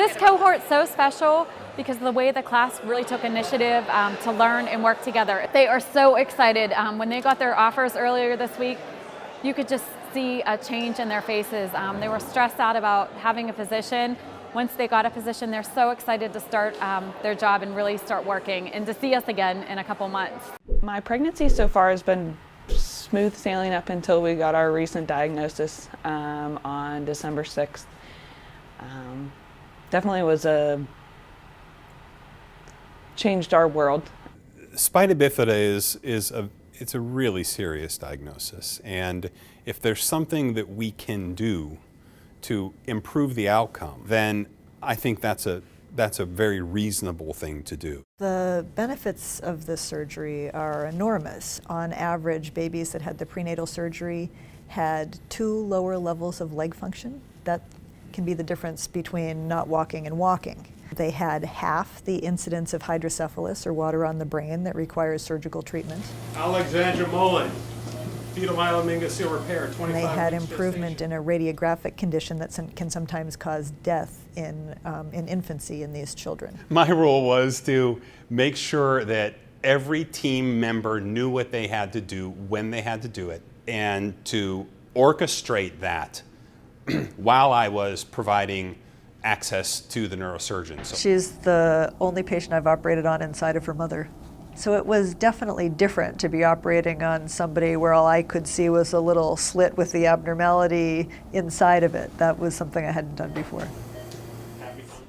This cohort's so special because of the way the class really took initiative to learn and work together. They are so excited. When they got their offers earlier this week, you could just see a change in their faces. They were stressed out about having a position. Once they got a position, they're so excited to start their job and really start working and to see us again in a couple months. My pregnancy so far has been smooth sailing up until we got our recent diagnosis on December 6th. Definitely was changed our world. Spina bifida it's a really serious diagnosis, and if there's something that we can do to improve the outcome, then I think that's a very reasonable thing to do. The benefits of this surgery are enormous. On average, babies that had the prenatal surgery had 2 lower levels of leg function. That can be the difference between not walking and walking. They had half the incidence of hydrocephalus, or water on the brain, that requires surgical treatment. Alexandra Mullen, fetal myelomingocele repair, 25 And they had weeks improvement gestation. in a radiographic condition that can sometimes cause death in infancy in these children. My role was to make sure that every team member knew what they had to do, when they had to do it, and to orchestrate that while I was providing access to the neurosurgeon. So She's the only patient I've operated on inside of her mother. So it was definitely different to be operating on somebody where all I could see was a little slit with the abnormality inside of it. That was something I hadn't done before.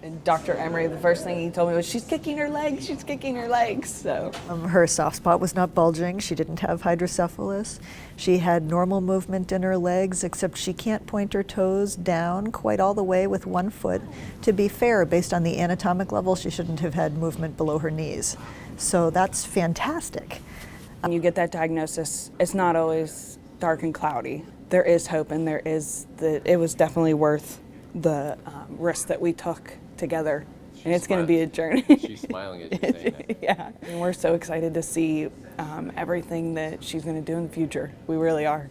And Dr. Emery, the first thing he told me was, she's kicking her legs, she's kicking her legs. So Her soft spot was not bulging. She didn't have hydrocephalus. She had normal movement in her legs, except she can't point her toes down quite all the way with one foot. To be fair, based on the anatomic level, she shouldn't have had movement below her knees. So that's fantastic. when you get that diagnosis, it's not always dark and cloudy. There is hope, and it was definitely worth the risk that we took together. And it's going to be a journey. She's smiling as you're saying that. Yeah, and we're so excited to see everything that she's going to do in the future. We really are.